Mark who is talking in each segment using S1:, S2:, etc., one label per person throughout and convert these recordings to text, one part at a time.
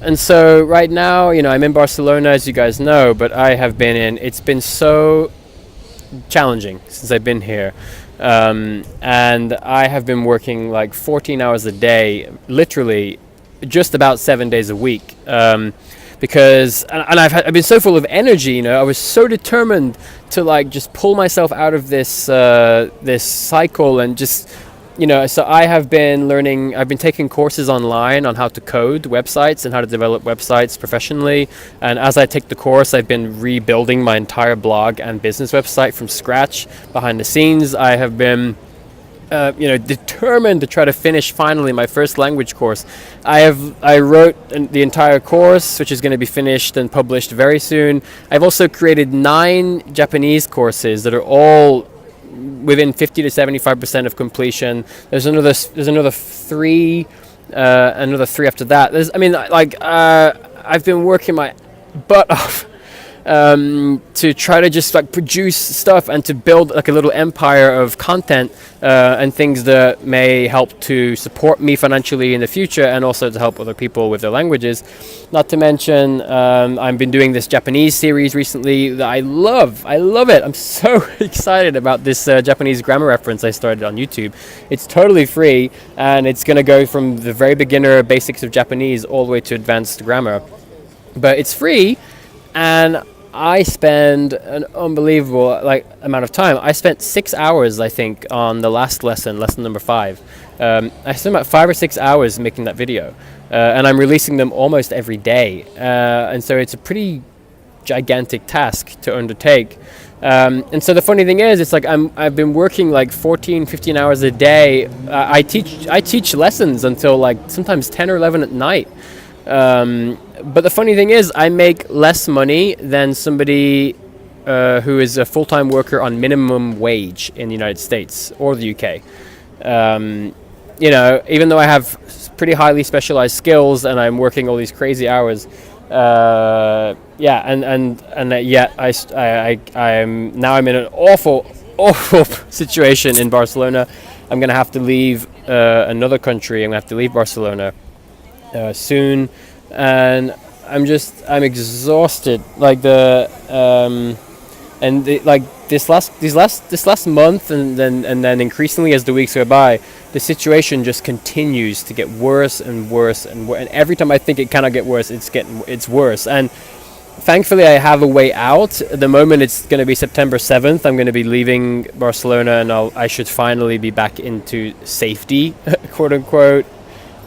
S1: And so right now, I'm in Barcelona, as you guys know, but it's been so challenging since I've been here. And I have been working like 14 hours a day, literally just about 7 days a week. Because I've been so full of energy, I was so determined to like just pull myself out of this cycle and just, so I've been taking courses online on how to code websites and how to develop websites professionally. And as I take the course, I've been rebuilding my entire blog and business website from scratch behind the scenes. I have been determined to try to finish finally my first language course. I wrote the entire course, which is going to be finished and published very soon. I've also created 9 Japanese courses that are all within 50 to 75% of completion. There's another 3, another 3 after that. I've been working my butt off to try to just like produce stuff and to build like a little empire of content and things that may help to support me financially in the future and also to help other people with their languages. Not to mention, I've been doing this Japanese series recently that I love it. I'm so excited about this Japanese grammar reference I started on YouTube. It's totally free and it's going to go from the very beginner basics of Japanese all the way to advanced grammar, but it's free. And I spend an unbelievable amount of time. I spent 6 hours, I think, on the last lesson number 5. I spent about 5 or 6 hours making that video, and I'm releasing them almost every day. And so it's a pretty gigantic task to undertake. And so the funny thing is, it's like I've been working like 14, 15 hours a day. I teach lessons until like sometimes 10 or 11 at night. But the funny thing is, I make less money than somebody who is a full-time worker on minimum wage in the United States or the UK. Even though I have pretty highly specialized skills and I'm working all these crazy hours, yet I'm in an awful situation in Barcelona. I'm gonna have to leave another country. I'm gonna have to leave Barcelona soon, and I'm exhausted. This last month, and then increasingly as the weeks go by, the situation just continues to get worse and worse and worse. And every time I think it cannot get worse, it's worse. And thankfully, I have a way out. At the moment, it's going to be September 7th. I'm going to be leaving Barcelona, and I should finally be back into safety, quote unquote.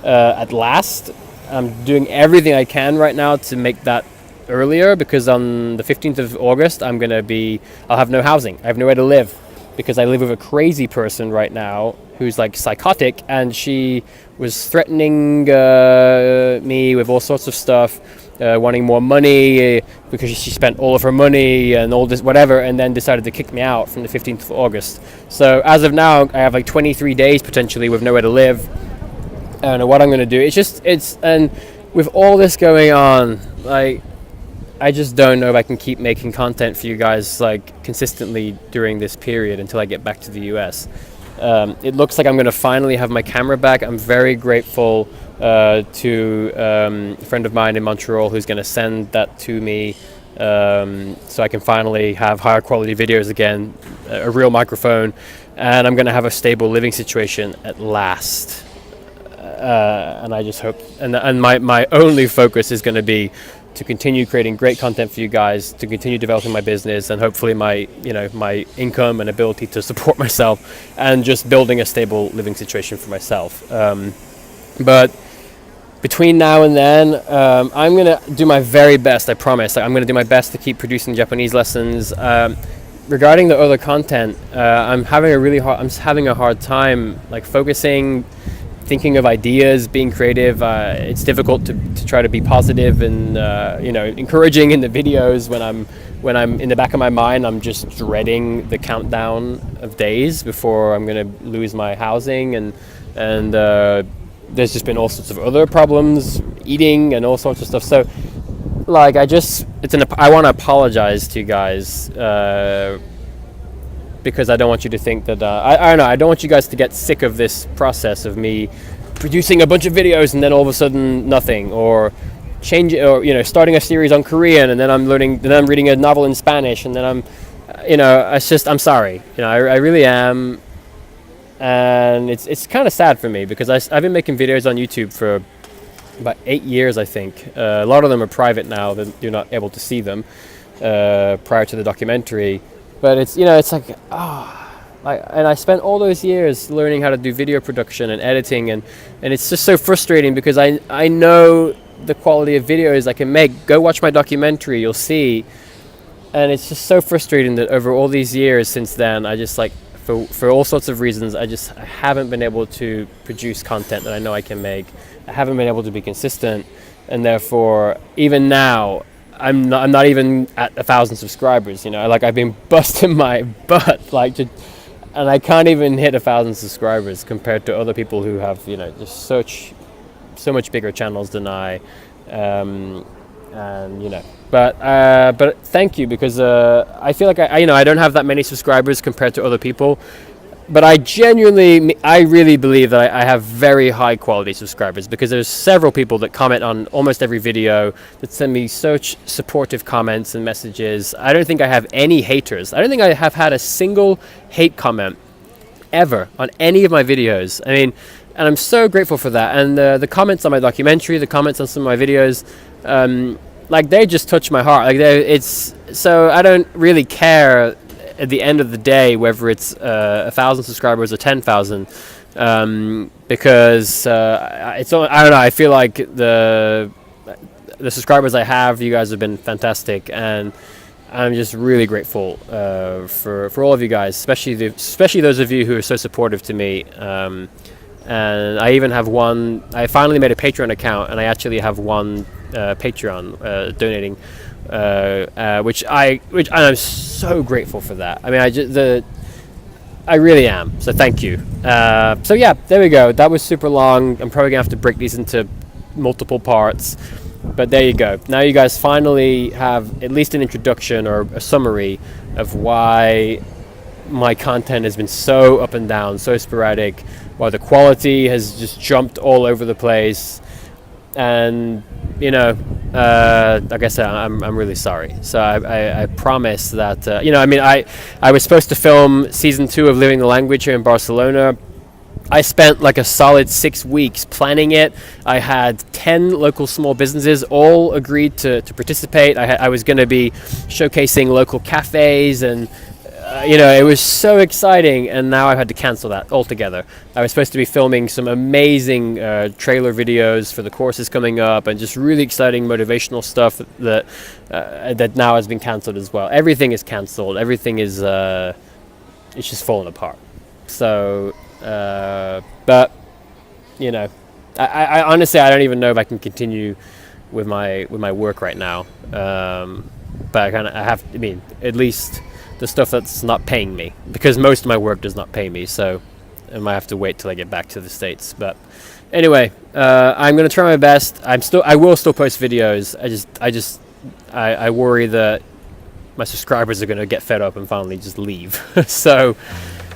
S1: At last, I'm doing everything I can right now to make that earlier, because on the 15th of August I'll have no housing. I have nowhere to live because I live with a crazy person right now who's like psychotic, and she was threatening me with all sorts of stuff, wanting more money because she spent all of her money and all this whatever, and then decided to kick me out from the 15th of August. So as of now, I have like 23 days potentially with nowhere to live. I don't know what I'm going to do. And with all this going on, I just don't know if I can keep making content for you guys consistently during this period until I get back to the US. It looks like I'm going to finally have my camera back. I'm very grateful to a friend of mine in Montreal who's going to send that to me, so I can finally have higher quality videos again, a real microphone, and I'm going to have a stable living situation at last. And I just hope, and my only focus is going to be to continue creating great content for you guys, to continue developing my business, and hopefully my income and ability to support myself, and just building a stable living situation for myself. But between now and then, I'm going to do my very best, I promise. I'm going to do my best to keep producing Japanese lessons. Regarding the other content, I'm having a hard time focusing, thinking of ideas, being creative. It's difficult to try to be positive and encouraging in the videos when I'm in the back of my mind. I'm just dreading the countdown of days before I'm going to lose my housing, and there's just been all sorts of other problems, eating and all sorts of stuff. So I want to apologize to you guys, because I don't want you to think that I don't know. I don't want you guys to get sick of this process of me producing a bunch of videos and then all of a sudden nothing, or starting a series on Korean, and then I'm reading a novel in Spanish, and then I'm sorry, I really am, and it's kind of sad for me because I've been making videos on YouTube for about 8 years, I think. A lot of them are private now; that you're not able to see them prior to the documentary. But it's like and I spent all those years learning how to do video production and editing, and it's just so frustrating because I know the quality of videos I can make. Go watch my documentary, you'll see. And it's just so frustrating that over all these years since then, I just for all sorts of reasons, I haven't been able to produce content that I know I can make. I haven't been able to be consistent, and therefore, even now, I'm not even at 1,000 subscribers. I've been busting my butt, and I can't even hit 1,000 subscribers compared to other people who have, just so much bigger channels than I. But thank you, because I feel like I don't have that many subscribers compared to other people, but I really believe that I have very high quality subscribers, because there's several people that comment on almost every video, that send me such supportive comments and messages. I don't think I have any haters. I don't think I have had a single hate comment ever on any of my videos. And I'm so grateful for that. And the comments on my documentary, the comments on some of my videos, they just touch my heart. So I don't really care at the end of the day whether it's 1,000 subscribers or 10,000, because I don't know. I feel like the subscribers I have, you guys have been fantastic, and I'm just really grateful for all of you guys, especially those of you who are so supportive to me. And I even have I finally made a Patreon account, and I actually have one Patreon donating, which I'm so grateful for that. I really am. So thank you. So yeah, there we go. That was super long. I'm probably gonna have to break these into multiple parts, but there you go. Now you guys finally have at least an introduction or a summary of why my content has been so up and down, so sporadic, why the quality has just jumped all over the place. And like I said, I'm really sorry. So I promise that I was supposed to film season 2 of Living the Language here in Barcelona. I spent like a solid 6 weeks planning it. I had 10 local small businesses all agreed to participate. I was going to be showcasing local cafes, and it was so exciting, and now I had to cancel that altogether. I was supposed to be filming some amazing trailer videos for the courses coming up, and just really exciting motivational stuff that now has been canceled as well. Everything is canceled. Everything is it's just falling apart. So, but I honestly, I don't even know if I can continue with my work right now. But at least the stuff that's not paying me, because most of my work does not pay me, so I might have to wait till I get back to the States. But anyway, I'm gonna try my best. I will still post videos. I worry that my subscribers are gonna get fed up and finally just leave. So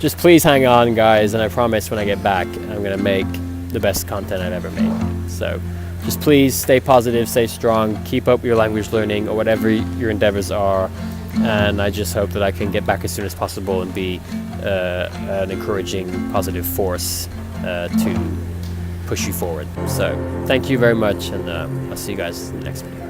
S1: just please hang on, guys, and I promise when I get back, I'm gonna make the best content I've ever made. So just please stay positive, stay strong, keep up your language learning or whatever your endeavors are. And I just hope that I can get back as soon as possible and be an encouraging, positive force to push you forward. So thank you very much, and I'll see you guys in the next video.